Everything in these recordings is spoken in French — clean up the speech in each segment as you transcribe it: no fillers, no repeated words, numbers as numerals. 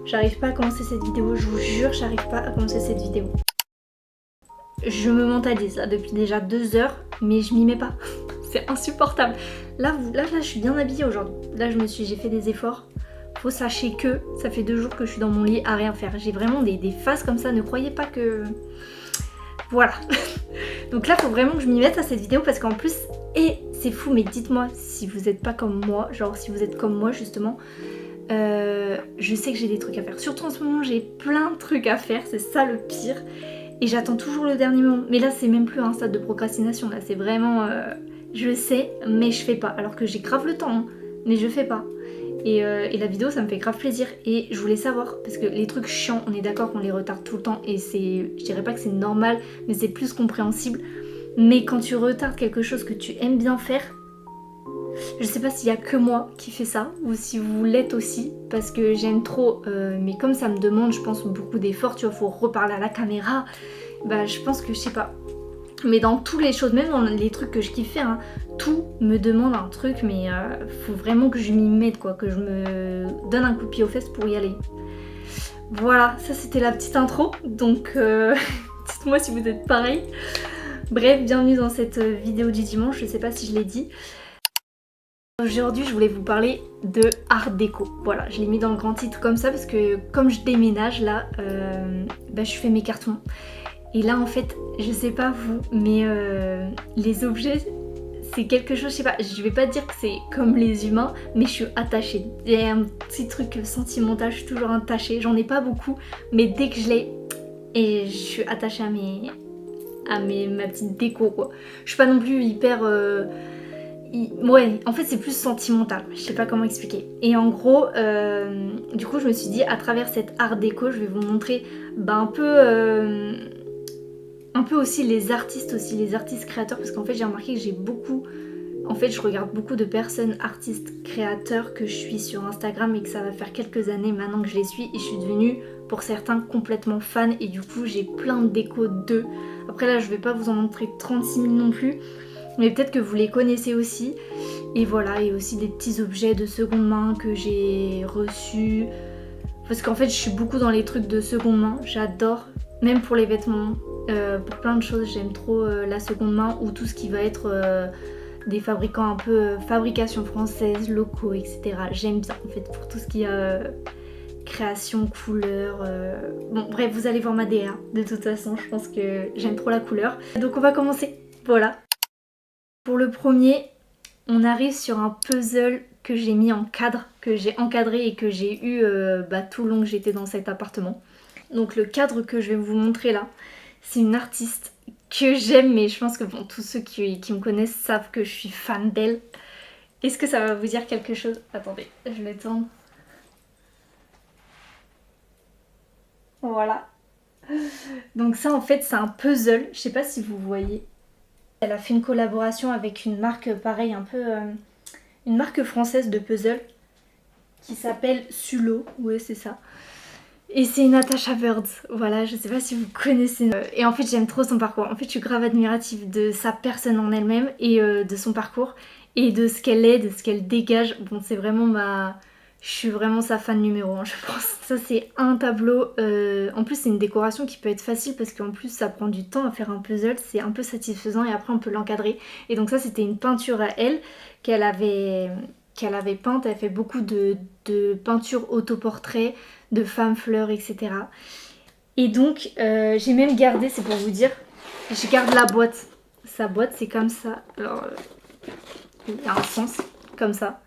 J'arrive pas à commencer cette vidéo, je vous jure, j'arrive pas à commencer cette vidéo. Je me mentalise là depuis déjà 2 heures, mais je m'y mets pas. C'est insupportable. Là, je suis bien habillée aujourd'hui. Là, j'ai fait des efforts. Faut sachez que ça fait 2 jours que je suis dans mon lit à rien faire. J'ai vraiment des phases comme ça, ne croyez pas que... Voilà. Donc là, faut vraiment que je m'y mette à cette vidéo parce qu'en plus... Et c'est fou, mais dites-moi si vous êtes pas comme moi, genre si vous êtes comme moi justement... je sais que j'ai des trucs à faire. Surtout en ce moment, j'ai plein de trucs à faire, c'est ça le pire. Et j'attends toujours le dernier moment. Mais là, c'est même plus un stade de procrastination. Là, c'est vraiment... je sais, mais je fais pas. Alors que j'ai grave le temps, hein, mais je fais pas. Et la vidéo, ça me fait grave plaisir. Et je voulais savoir, parce que les trucs chiants, on est d'accord qu'on les retarde tout le temps. Et c'est... Je dirais pas que c'est normal, mais c'est plus compréhensible. Mais quand tu retardes quelque chose que tu aimes bien faire... Je sais pas s'il y a que moi qui fais ça ou si vous l'êtes aussi parce que j'aime trop mais comme ça me demande je pense beaucoup d'efforts, tu vois, faut reparler à la caméra, bah je pense que je sais pas. Mais dans toutes les choses, même dans les trucs que je kiffe faire, hein, tout me demande un truc mais faut vraiment que je m'y mette quoi, que je me donne un coup de pied aux fesses pour y aller. Voilà, ça c'était la petite intro, donc dites-moi si vous êtes pareil. Bref, bienvenue dans cette vidéo du dimanche, je sais pas si je l'ai dit. Aujourd'hui, je voulais vous parler de art déco. Voilà, je l'ai mis dans le grand titre comme ça parce que comme je déménage là, je fais mes cartons. Et là, en fait, je sais pas vous, mais les objets, c'est quelque chose, je sais pas, je vais pas dire que c'est comme les humains, mais je suis attachée. Il y a un petit truc sentimental, je suis toujours attachée. J'en ai pas beaucoup, mais dès que je l'ai, et je suis attachée à ma petite déco quoi. Je suis pas non plus hyper... Ouais, en fait c'est plus sentimental, je sais pas comment expliquer. Et en gros, du coup je me suis dit à travers cette art déco, je vais vous montrer un peu aussi les artistes créateurs, parce qu'en fait j'ai remarqué que j'ai beaucoup... En fait je regarde beaucoup de personnes artistes créateurs que je suis sur Instagram et que ça va faire quelques années maintenant que je les suis et je suis devenue pour certains complètement fan et du coup j'ai plein de décos d'eux. Après là je vais pas vous en montrer 36 000 non plus, mais peut-être que vous les connaissez aussi. Et voilà, et aussi des petits objets de seconde main que j'ai reçus. Parce qu'en fait, je suis beaucoup dans les trucs de seconde main. J'adore, même pour les vêtements, pour plein de choses. J'aime trop la seconde main ou tout ce qui va être des fabricants un peu fabrication française, locaux, etc. J'aime bien en fait pour tout ce qui est création, couleur. Bon, bref, vous allez voir ma DA. De toute façon, je pense que j'aime trop la couleur. Donc on va commencer. Voilà. Pour le premier, on arrive sur un puzzle que j'ai mis en cadre, que j'ai encadré et que j'ai eu tout le long que j'étais dans cet appartement. Donc le cadre que je vais vous montrer là, c'est une artiste que j'aime, mais je pense que bon, tous ceux qui me connaissent savent que je suis fan d'elle. Est-ce que ça va vous dire quelque chose? Attendez, je vais tendre. Voilà. Donc ça en fait c'est un puzzle, je sais pas si vous voyez. Elle a fait une collaboration avec une marque pareil un peu... une marque française de puzzle qui s'appelle Sulo, ouais c'est ça. Et c'est Natasha Bird, voilà, je sais pas si vous connaissez. Et en fait j'aime trop son parcours, en fait je suis grave admirative de sa personne en elle-même et de son parcours et de ce qu'elle est, de ce qu'elle dégage. Bon c'est vraiment je suis vraiment sa fan numéro 1 je pense. Ça c'est un tableau, en plus c'est une décoration qui peut être facile parce qu'en plus ça prend du temps à faire un puzzle, c'est un peu satisfaisant et après on peut l'encadrer. Et donc ça c'était une peinture à elle qu'elle avait peinte, elle fait beaucoup de peintures autoportraits, de femmes fleurs, etc. Et donc j'ai même gardé, c'est pour vous dire, je garde la boîte. Sa boîte c'est comme ça, alors il y a un sens, comme ça.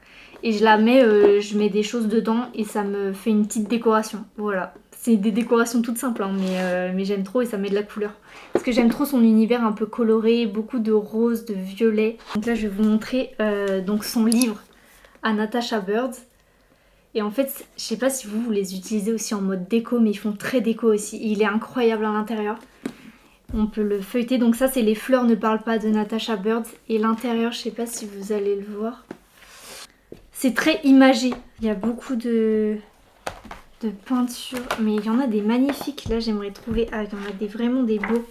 Et je la mets, je mets des choses dedans et ça me fait une petite décoration. Voilà. C'est des décorations toutes simples, hein, mais j'aime trop et ça met de la couleur. Parce que j'aime trop son univers un peu coloré, beaucoup de rose, de violet. Donc là je vais vous montrer donc son livre à Natasha Bird. Et en fait, je sais pas si vous les utilisez aussi en mode déco, mais ils font très déco aussi. Il est incroyable à l'intérieur. On peut le feuilleter. Donc ça c'est Les fleurs ne parlent pas de Natasha Bird. Et l'intérieur, je sais pas si vous allez le voir. C'est très imagé, il y a beaucoup de peintures, mais il y en a des magnifiques, là j'aimerais trouver, il y en a vraiment des beaux.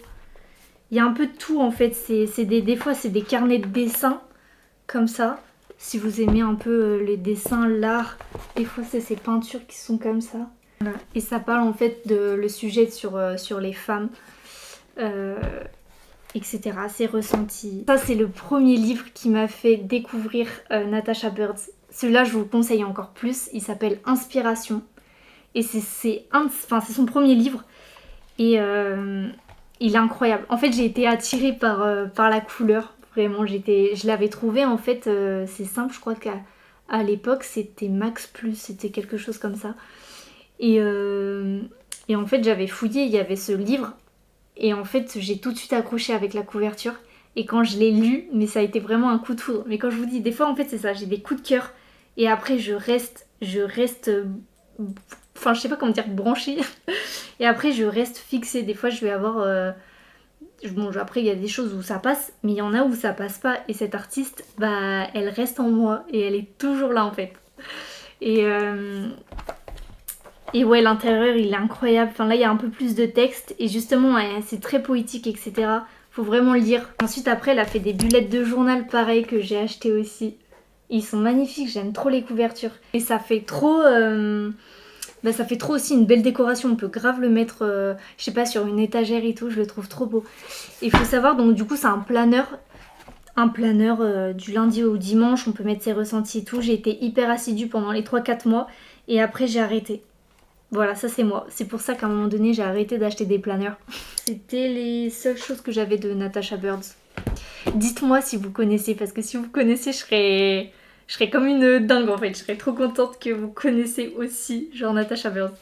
Il y a un peu de tout en fait, des fois c'est des carnets de dessin, comme ça, Si vous aimez un peu les dessins, l'art, des fois c'est ces peintures qui sont comme ça. Voilà. Et ça parle en fait de le sujet sur les femmes, etc. C'est ressenti. Ça c'est le premier livre qui m'a fait découvrir Natasha Bird. Celui-là je vous le conseille encore plus, il s'appelle Inspiration. Et c'est son premier livre et il est incroyable. En fait j'ai été attirée par la couleur, vraiment je l'avais trouvé en fait, c'est simple, je crois qu'à l'époque c'était Max Plus, c'était quelque chose comme ça. Et en fait j'avais fouillé, il y avait ce livre et en fait j'ai tout de suite accroché avec la couverture. Et quand je l'ai lu, mais ça a été vraiment un coup de foudre. Mais quand je vous dis, des fois en fait c'est ça, j'ai des coups de cœur et après je reste enfin je sais pas comment dire, branchée. Et après je reste fixée. Des fois je vais avoir bon, après il y a des choses où ça passe, mais il y en a où ça passe pas. Et cette artiste, bah elle reste en moi et elle est toujours là en fait. Et ouais, l'intérieur il est incroyable. Enfin là il y a un peu plus de texte et justement c'est très poétique, etc. Faut vraiment le lire. Ensuite après elle a fait des bullets de journal pareil que j'ai acheté aussi. Ils sont magnifiques, j'aime trop les couvertures. Et ça fait trop... ça fait trop aussi une belle décoration. On peut grave le mettre, je sais pas, sur une étagère et tout. Je le trouve trop beau. Et il faut savoir, donc du coup c'est un planeur. Un planeur du lundi au dimanche. On peut mettre ses ressentis et tout. J'ai été hyper assidue pendant les 3-4 mois. Et après j'ai arrêté. Voilà, ça c'est moi. C'est pour ça qu'à un moment donné j'ai arrêté d'acheter des planeurs. C'était les seules choses que j'avais de Natasha Bird. Dites-moi si vous connaissez, parce que si vous connaissez, je serais comme une dingue en fait. Je serais trop contente que vous connaissez aussi, genre Natasha Bird.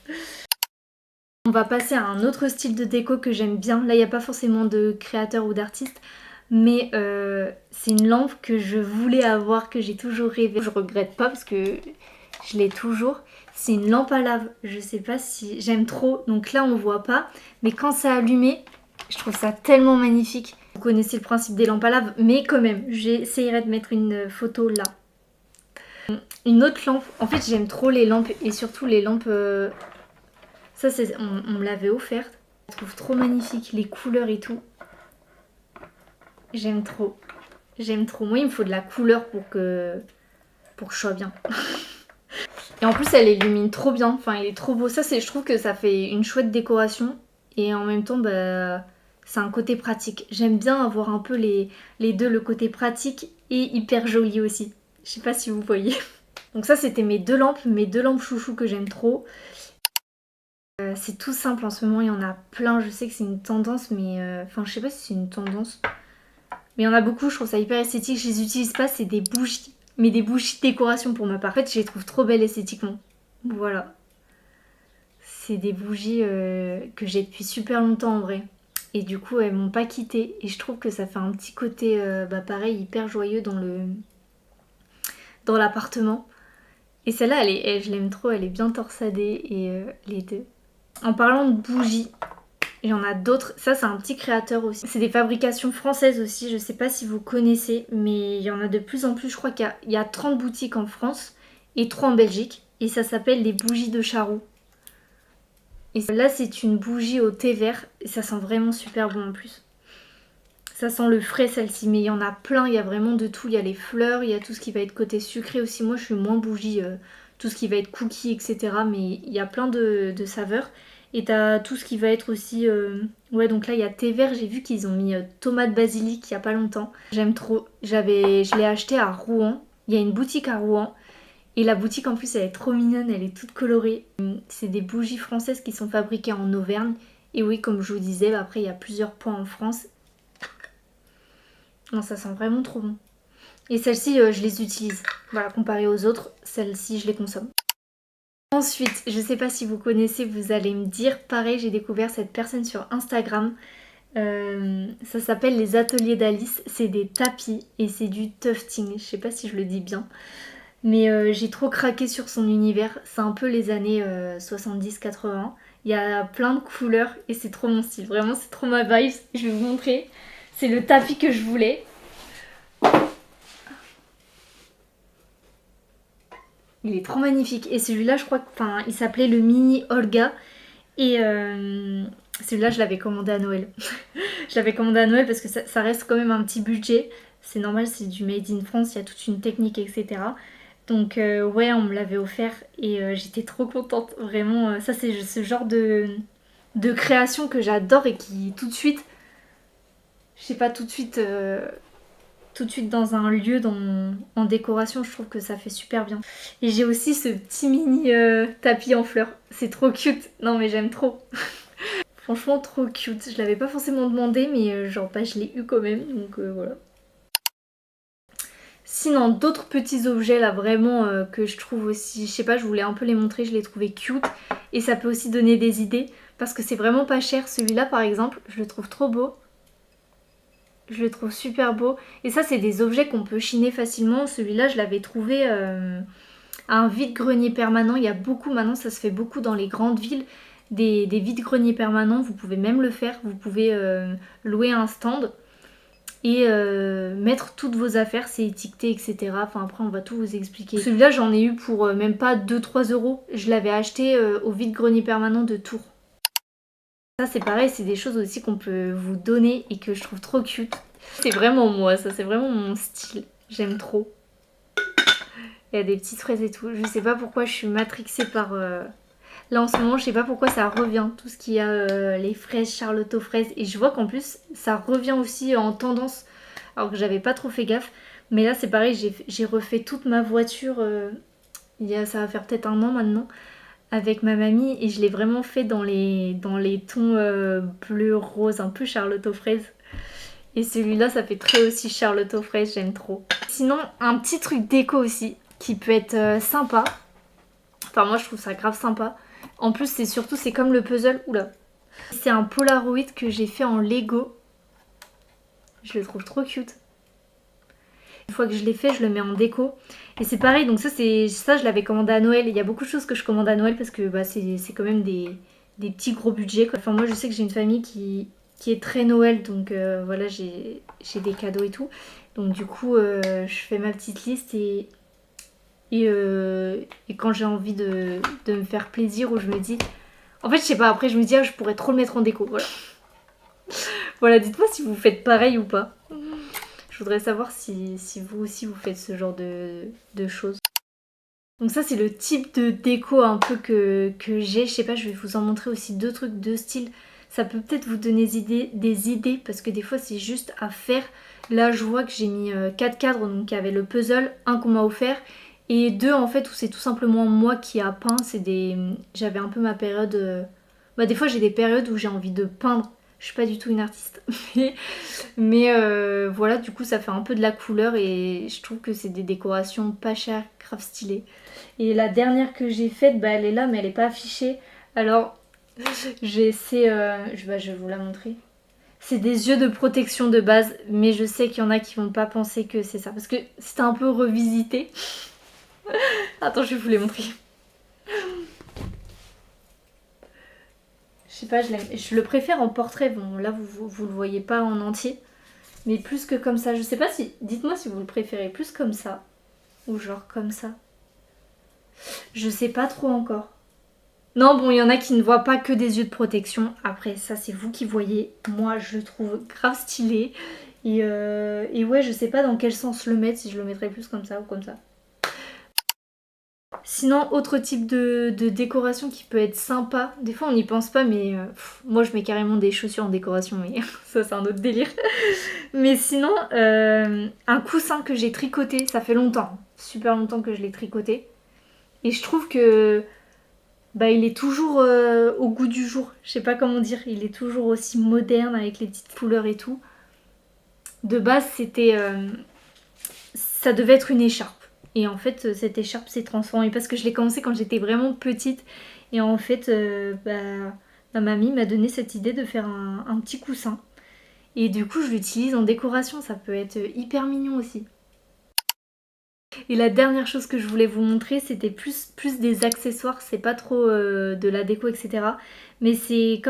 On va passer à un autre style de déco que j'aime bien. Là, il n'y a pas forcément de créateur ou d'artiste, mais c'est une lampe que je voulais avoir, que j'ai toujours rêvé. Je regrette pas parce que je l'ai toujours. C'est une lampe à lave. Je sais pas si j'aime trop. Donc là, on voit pas, mais quand c'est allumé, je trouve ça tellement magnifique. Vous connaissez le principe des lampes à lave, mais quand même, j'essayerai de mettre une photo là. Une autre lampe, en fait j'aime trop les lampes et surtout les lampes, ça on me l'avait offerte. Je trouve trop magnifique, les couleurs et tout. J'aime trop, j'aime trop. Moi il me faut de la couleur pour que je sois bien. Et en plus elle illumine trop bien, enfin il est trop beau. Ça je trouve que ça fait une chouette décoration et en même temps bah c'est un côté pratique. J'aime bien avoir un peu les deux, le côté pratique et hyper joli aussi. Je sais pas si vous voyez. Donc ça c'était mes deux lampes chouchous que j'aime trop. C'est tout simple en ce moment, il y en a plein. Je sais que c'est une tendance, mais enfin je sais pas si c'est une tendance. Mais il y en a beaucoup, je trouve ça hyper esthétique. Je les utilise pas, c'est des bougies. Mais des bougies de décoration pour ma part. En fait je les trouve trop belles esthétiquement. Voilà. C'est des bougies que j'ai depuis super longtemps en vrai. Et du coup elles m'ont pas quittée. Et je trouve que ça fait un petit côté pareil hyper joyeux dans l'appartement. Et celle-là, je l'aime trop, elle est bien torsadée et les deux. En parlant de bougies, il y en a d'autres. Ça, c'est un petit créateur aussi. C'est des fabrications françaises aussi, je sais pas si vous connaissez, mais il y en a de plus en plus. Je crois qu'il y a 30 boutiques en France et 3 en Belgique. Et ça s'appelle les bougies de Charroux. Et là, c'est une bougie au thé vert et ça sent vraiment super bon en plus. Ça sent le frais celle-ci, mais il y en a plein, il y a vraiment de tout. Il y a les fleurs, il y a tout ce qui va être côté sucré aussi. Moi je suis moins bougie, tout ce qui va être cookies, etc. Mais il y a plein de saveurs. Et t'as tout ce qui va être aussi... Ouais, donc là il y a thé vert, j'ai vu qu'ils ont mis tomate basilic il y a pas longtemps. J'aime trop. Je l'ai acheté à Rouen. Il y a une boutique à Rouen. Et la boutique en plus elle est trop mignonne, elle est toute colorée. C'est des bougies françaises qui sont fabriquées en Auvergne. Et oui, comme je vous disais, après il y a plusieurs points en France. Non, ça sent vraiment trop bon. Et celles-ci, je les utilise. Voilà, comparé aux autres, celles-ci, je les consomme. Ensuite, je sais pas si vous connaissez, vous allez me dire. Pareil, j'ai découvert cette personne sur Instagram. Ça s'appelle les ateliers d'Alice. C'est des tapis et c'est du tufting. Je sais pas si je le dis bien. Mais j'ai trop craqué sur son univers. C'est un peu les années 70-80. Il y a plein de couleurs et c'est trop mon style. Vraiment, c'est trop ma vibe. Je vais vous montrer. C'est le tapis que je voulais. Il est trop magnifique. Et celui-là, je crois qu'il s'appelait le mini Olga. Et celui-là, je l'avais commandé à Noël. Je l'avais commandé à Noël parce que ça reste quand même un petit budget. c'est normal, c'est du made in France, il y a toute une technique, etc. Donc ouais, on me l'avait offert et j'étais trop contente. Vraiment, ça c'est ce genre de création que j'adore et qui tout de suite, je sais pas, tout de suite dans un lieu, en décoration, je trouve que ça fait super bien. Et j'ai aussi ce petit mini tapis en fleurs. C'est trop cute. Non mais j'aime trop. Franchement trop cute. Je l'avais pas forcément demandé mais genre bah, je l'ai eu quand même. Donc voilà. Sinon d'autres petits objets là vraiment que je trouve aussi, je sais pas, je voulais un peu les montrer, je les trouvais cute. Et ça peut aussi donner des idées parce que c'est vraiment pas cher. Celui-là par exemple, je le trouve trop beau. Je le trouve super beau. Et ça, c'est des objets qu'on peut chiner facilement. Celui-là, je l'avais trouvé à un vide-grenier permanent. Il y a beaucoup, maintenant, ça se fait beaucoup dans les grandes villes. Des vides-greniers permanents. Vous pouvez même le faire. Vous pouvez louer un stand et mettre toutes vos affaires. C'est étiqueté, etc. Enfin, après, on va tout vous expliquer. Celui-là, j'en ai eu pour même pas 2-3 euros. Je l'avais acheté au vide-grenier permanent de Tours. Ça c'est pareil, c'est des choses aussi qu'on peut vous donner et que je trouve trop cute. C'est vraiment moi, ça c'est vraiment mon style. J'aime trop. Il y a des petites fraises et tout. Je sais pas pourquoi je suis matrixée par... Là en ce moment, je sais pas pourquoi ça revient. Tout ce qui a les fraises, Charlotte aux fraises. Et je vois qu'en plus, ça revient aussi en tendance. Alors que j'avais pas trop fait gaffe. Mais là c'est pareil, j'ai refait toute ma voiture. Ça va faire peut-être 1 an maintenant. Avec ma mamie et je l'ai vraiment fait dans les tons bleu rose, un peu Charlotte aux fraises. Et celui-là, ça fait très aussi Charlotte aux fraises, j'aime trop. Sinon, un petit truc déco aussi, qui peut être sympa. Enfin, moi, je trouve ça grave sympa. En plus, c'est comme le puzzle. Oula. C'est un Polaroid que j'ai fait en Lego. Je le trouve trop cute. Une fois que je l'ai fait, je le mets en déco. Et c'est pareil, donc ça, je l'avais commandé à Noël. Il y a beaucoup de choses que je commande à Noël parce que bah, c'est quand même des petits gros budgets, quoi. Enfin, moi, je sais que j'ai une famille qui est très Noël, donc voilà, j'ai des cadeaux et tout. Donc du coup, je fais ma petite liste et quand j'ai envie de me faire plaisir, ou je me dis... En fait, je sais pas, après je me dis, ah, je pourrais trop le mettre en déco, voilà. Voilà, dites-moi si vous faites pareil ou pas. Je voudrais savoir si vous aussi vous faites ce genre de choses. Donc ça c'est le type de déco un peu que j'ai. Je sais pas, je vais vous en montrer aussi 2 trucs de style. Ça peut peut-être vous donner des idées parce que des fois c'est juste à faire. Là je vois que j'ai mis 4 cadres, donc il y avait le puzzle, un qu'on m'a offert et 2 en fait où c'est tout simplement moi qui a peint. J'avais un peu ma période... Bah des fois j'ai des périodes où j'ai envie de peindre. Je suis pas du tout une artiste. Mais voilà, du coup ça fait un peu de la couleur et je trouve que c'est des décorations pas chères, grave stylées. Et la dernière que j'ai faite, bah, elle est là mais elle est pas affichée. Alors je vais vous la montrer. C'est des yeux de protection de base, mais je sais qu'il y en a qui vont pas penser que c'est ça. Parce que c'était un peu revisité. Attends, je vais vous les montrer. Je sais pas, je le préfère en portrait. Bon, là vous le voyez pas en entier. Mais plus que comme ça. Je sais pas si... Dites-moi si vous le préférez plus comme ça. Ou genre comme ça. Je sais pas trop encore. Non, bon, il y en a qui ne voient pas que des yeux de protection. Après, ça, c'est vous qui voyez. Moi, je le trouve grave stylé. Et ouais, je sais pas dans quel sens le mettre. Si je le mettrais plus comme ça ou comme ça. Sinon, autre type de décoration qui peut être sympa. Des fois, on n'y pense pas, mais moi, je mets carrément des chaussures en décoration. Mais ça, c'est un autre délire. Mais sinon, un coussin que j'ai tricoté. Ça fait longtemps. Super longtemps que je l'ai tricoté. Et je trouve que... Bah, il est toujours au goût du jour. Je sais pas comment dire. Il est toujours aussi moderne avec les petites couleurs et tout. De base, ça devait être une écharpe. Et en fait, cette écharpe s'est transformée parce que je l'ai commencé quand j'étais vraiment petite. Et en fait, ma mamie m'a donné cette idée de faire un petit coussin. Et du coup, je l'utilise en décoration. Ça peut être hyper mignon aussi. Et la dernière chose que je voulais vous montrer, c'était plus des accessoires, c'est pas trop de la déco, etc. Mais c'est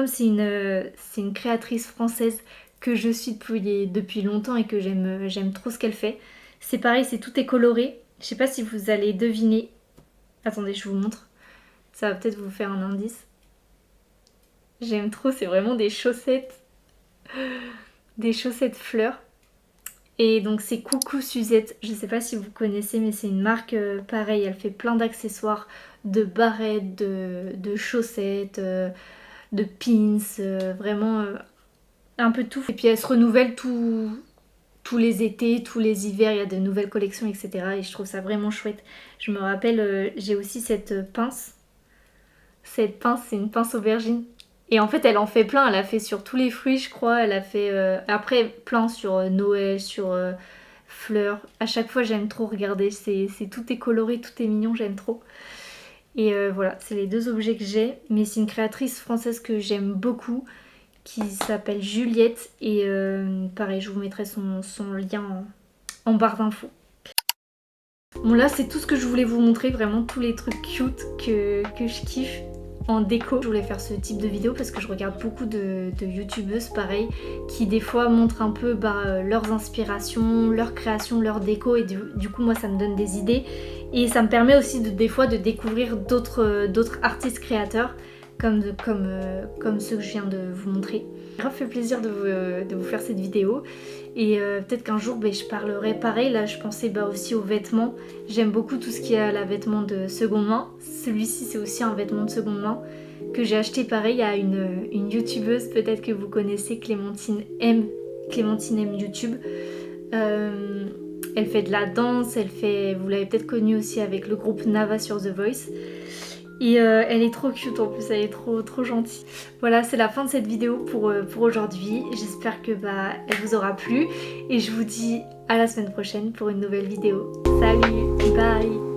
une créatrice française que je suis depuis longtemps et que j'aime trop ce qu'elle fait. C'est pareil, tout est coloré. Je sais pas si vous allez deviner. Attendez, je vous montre. Ça va peut-être vous faire un indice. J'aime trop, c'est vraiment des chaussettes fleurs. Et donc c'est Coucou Suzette, je sais pas si vous connaissez mais c'est une marque pareil, elle fait plein d'accessoires, de barrettes, de chaussettes, de pins, vraiment un peu tout. Et puis elle se renouvelle tous les étés, tous les hivers, il y a de nouvelles collections, etc. Et je trouve ça vraiment chouette. Je me rappelle, j'ai aussi cette pince. Cette pince, c'est une pince aubergine. Et en fait, elle en fait plein. Elle a fait sur tous les fruits, je crois. Elle a fait après plein sur Noël, sur fleurs. À chaque fois, j'aime trop regarder. Tout est coloré, tout est mignon, j'aime trop. Et voilà, c'est les deux objets que j'ai. Mais c'est une créatrice française que j'aime beaucoup qui s'appelle Juliette. Et pareil, je vous mettrai son lien en barre d'infos. Bon là c'est tout ce que je voulais vous montrer, vraiment tous les trucs cute que je kiffe en déco. Je voulais faire ce type de vidéo parce que je regarde beaucoup de youtubeuses pareil qui des fois montrent un peu leurs inspirations, leurs créations, leurs déco et du coup moi ça me donne des idées et ça me permet aussi des fois de découvrir d'autres artistes créateurs comme ceux que je viens de vous montrer. Ça m'a fait plaisir de vous faire cette vidéo et peut-être qu'un jour je parlerai pareil. Là je pensais aussi aux vêtements. J'aime beaucoup tout ce qui est à la vêtement de seconde main. Celui-ci c'est aussi un vêtement de seconde main que j'ai acheté pareil à une youtubeuse peut-être que vous connaissez, Clémentine M YouTube. Elle fait de la danse, vous l'avez peut-être connue aussi avec le groupe Nava sur The Voice. Et elle est trop cute en plus, elle est trop gentille. Voilà, c'est la fin de cette vidéo pour aujourd'hui. J'espère que elle vous aura plu. Et je vous dis à la semaine prochaine pour une nouvelle vidéo. Salut, bye!